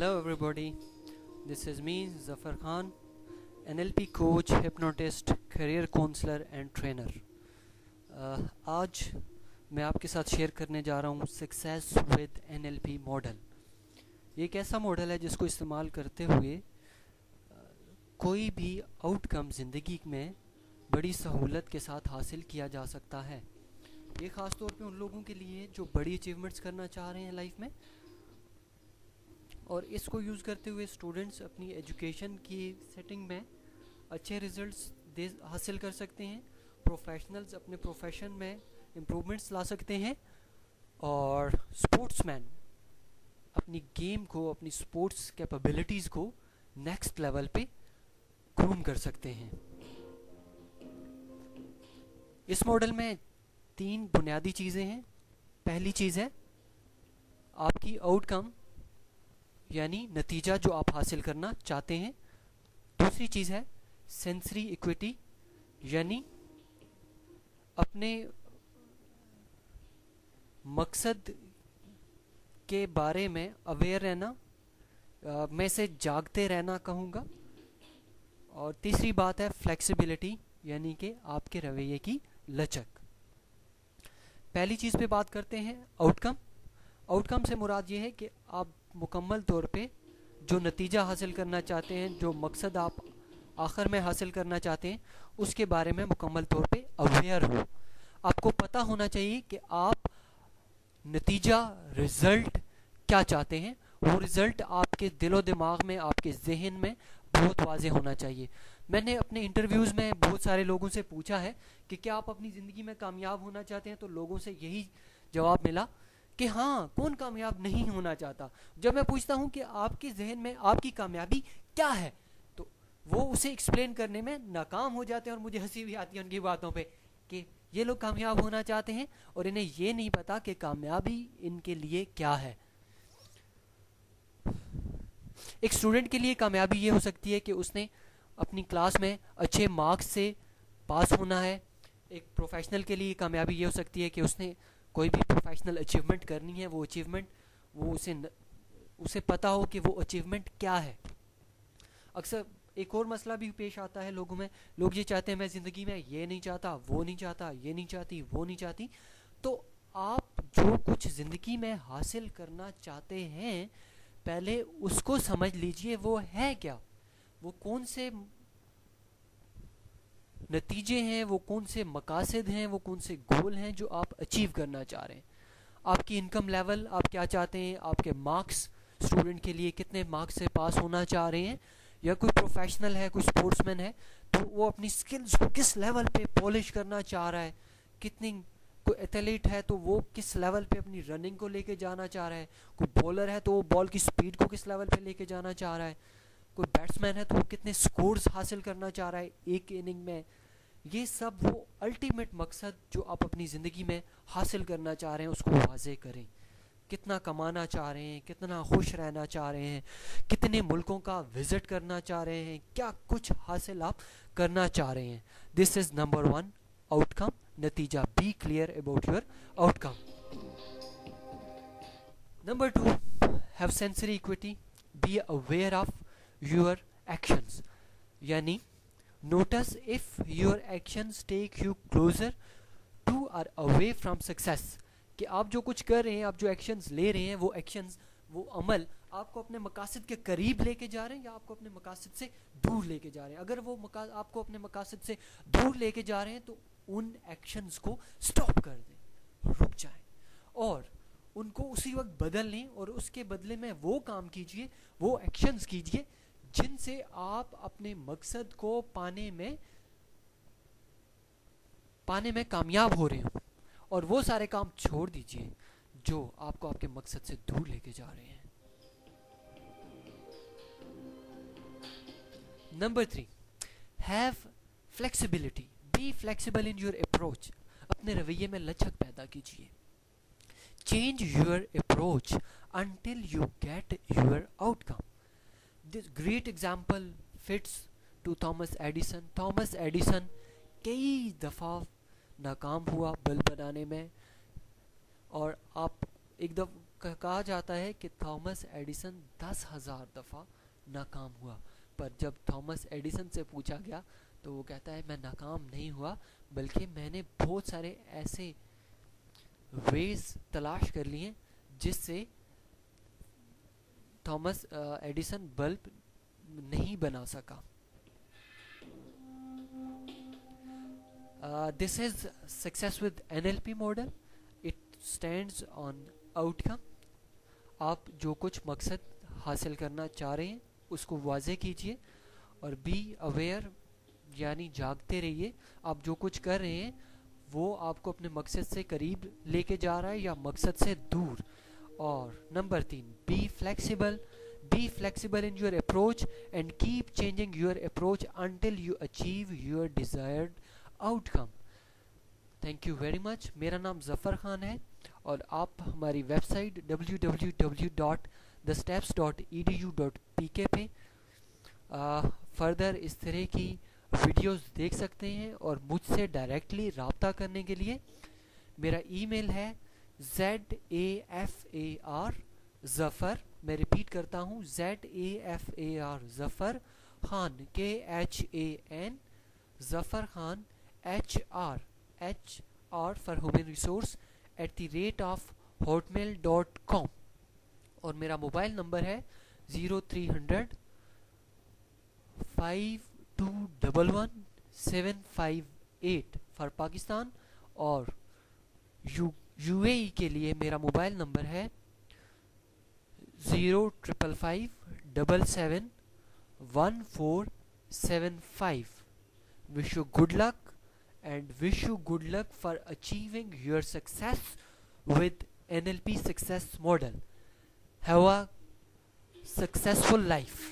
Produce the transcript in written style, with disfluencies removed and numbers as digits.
Hello everybody, this is me Zafar Khan, NLP coach, hypnotist, career counselor and trainer. आज मैं आपके साथ share करने जा रहा हूँ सक्सेस विद NLP मॉडल. ये एक ऐसा मॉडल है जिसको इस्तेमाल करते हुए कोई भी आउटकम ज़िंदगी में बड़ी सहूलत के साथ हासिल किया जा सकता है. ये ख़ास तौर पे उन लोगों के लिए जो बड़ी अचीवमेंट्स करना चाह रहे हैं लाइफ में, और इसको यूज़ करते हुए स्टूडेंट्स अपनी एजुकेशन की सेटिंग में अच्छे रिजल्ट्स हासिल कर सकते हैं. प्रोफेशनल्स अपने प्रोफेशन में इम्प्रूवमेंट्स ला सकते हैं, और स्पोर्ट्समैन अपनी गेम को, अपनी स्पोर्ट्स कैपेबिलिटीज़ को नेक्स्ट लेवल पे ग्रूम कर सकते हैं. इस मॉडल में 3 बुनियादी चीज़ें हैं. पहली चीज़ है आपकी आउटकम, यानी नतीजा जो आप हासिल करना चाहते हैं. दूसरी चीज़ है सेंसरी इक्विटी, यानी अपने मकसद के बारे में अवेयर रहना, मैं इसे जागते रहना कहूँगा. और तीसरी बात है फ्लेक्सिबिलिटी, यानी कि आपके रवैये की लचक. पहली चीज़ पे बात करते हैं आउटकम. आउटकम से मुराद ये है कि आप मुकम्मल तौर पे जो नतीजा हासिल करना चाहते हैं, जो मकसद आप आखिर में हासिल करना चाहते हैं, उसके बारे में मुकम्मल तौर पे अवेयर हो. आपको पता होना चाहिए कि आप नतीजा, रिज़ल्ट क्या चाहते हैं. वो रिज़ल्ट आपके दिलो दिमाग में, आपके जहन में बहुत वाज़ेह होना चाहिए. मैंने अपने इंटरव्यूज़ में बहुत सारे लोगों से पूछा है कि क्या आप अपनी ज़िंदगी में कामयाब होना चाहते हैं, तो लोगों से यही जवाब मिला कि हाँ, कौन कामयाब नहीं होना चाहता. जब मैं पूछता हूँ कि आपके जहन में आपकी कामयाबी क्या है, तो वो उसे एक्सप्लेन करने में नाकाम हो जाते हैं, और मुझे हंसी भी आती है उनकी बातों पे कि ये लोग कामयाब होना चाहते हैं और इन्हें ये नहीं पता कि कामयाबी इनके लिए क्या है. एक स्टूडेंट के लिए कामयाबी ये हो सकती है कि उसने अपनी क्लास में अच्छे मार्क्स से पास होना है. एक प्रोफेशनल के लिए कामयाबी ये हो सकती है कि उसने कोई भी प्रोफेशनल अचीवमेंट करनी है. वो अचीवमेंट वो उसे पता हो कि वो अचीवमेंट क्या है. अक्सर एक और मसला भी पेश आता है लोगों में. लोग ये चाहते हैं मैं ज़िंदगी में ये नहीं चाहता, वो नहीं चाहता, ये नहीं चाहती, वो नहीं चाहती. तो आप जो कुछ ज़िंदगी में हासिल करना चाहते हैं, पहले उसको समझ लीजिए वो है क्या. वो कौन से नतीजे हैं, वो कौन से मकासद हैं, वो कौन से गोल हैं जो आप अचीव करना चाह रहे हैं. आपकी इनकम लेवल आप क्या चाहते हैं, आपके मार्क्स, स्टूडेंट के लिए कितने मार्क्स से पास होना चाह रहे हैं, या कोई प्रोफेशनल है, कोई स्पोर्ट्समैन है तो वो अपनी स्किल्स को किस लेवल पे पॉलिश करना चाह रहा है. कितनी कोई एथलीट है तो वो किस लेवल पे अपनी रनिंग को लेके जाना चाह रहा है. कोई बॉलर है तो वो बॉल की स्पीड को किस लेवल पे लेके जाना चाह रहा है. कोई बैट्समैन है तो वो कितने स्कोर्स हासिल करना चाह रहा है एक इनिंग में. ये सब वो अल्टीमेट मकसद जो आप अपनी ज़िंदगी में हासिल करना चाह रहे हैं उसको वाज़ेह करें. कितना कमाना चाह रहे हैं, कितना खुश रहना चाह रहे हैं, कितने मुल्कों का विज़िट करना चाह रहे हैं, क्या कुछ हासिल आप करना चाह रहे हैं. दिस इज़ नंबर 1 आउटकम, नतीजा. Be clear about your outcome. Number 2, have sensory equity. Be aware of your actions, यानी notice if your actions take you closer to or away from success. कि आप जो कुछ कर रहे हैं, आप जो एक्शंस ले रहे हैं, वो एक्शंस, वो अमल आपको अपने मकासद के करीब लेके जा रहे हैं या आपको अपने मकासद से दूर लेके जा रहे हैं. अगर वो आपको अपने मकासद से दूर लेके जा रहे हैं तो उन एक्शंस को स्टॉप कर दें, रुक जाएं, और उनको उसी वक्त बदल लें, और उसके बदले में वो काम कीजिए, वो एक्शंस कीजिए जिनसे आप अपने मकसद को पाने में कामयाब हो रहे हो, और वो सारे काम छोड़ दीजिए जो आपको आपके मकसद से दूर लेके जा रहे हैं. Number 3, have flexibility. Be flexible in your approach. अपने रवैये में लचक पैदा कीजिए. Change your approach until you get your outcome. This great example fits to Thomas Edison. Thomas Edison कई दफ़ा नाकाम हुआ बल्ब बनाने में, और आप एक کہا جاتا ہے کہ تھامس ایڈیسن 10,000 دفعہ ناکام ہوا، پر جب تھامس ایڈیسن سے پوچھا گیا تو وہ کہتا ہے میں ناکام نہیں ہوا، بلکہ میں نے بہت سارے ایسے ویز تلاش کر لیے جس سے تھامس ایڈیسن بلب نہیں بنا سکا. This is success with NLP model. It stands on outcome. آپ جو کچھ مقصد حاصل کرنا چاہ رہے ہیں اس کو واضح کیجئے اور بی اویئر یعنی جاگتے رہیے. آپ جو کچھ کر رہے ہیں وہ آپ کو اپنے مقصد سے قریب لے کے جا رہا ہے یا مقصد سے دور. اور number 3 be flexible. Be flexible in your approach and keep changing your approach until you achieve your desired outcome. Thank you very much. میرا نام ظفر خان ہے اور آپ ہماری ویب سائٹ www.thesteps.edu.pk پہ فردر اس طرح کی ویڈیوز دیکھ سکتے ہیں. اور مجھ سے ڈائریکٹلی رابطہ کرنے کے لیے میرا ای میل ہے ZAFAR ظفر، میں ریپیٹ کرتا ہوں ZAFAR Zafar Khan KHAN Zafar Khan HR for human resource @hotmail.com. اور میرا موبائل نمبر ہے 0300 5211 فار پاکستان. اور UAE کے لیے میرا موبائل نمبر ہے 0555771 Wish you good luck and wish you good luck for achieving your success with NLP success model. Have a successful life.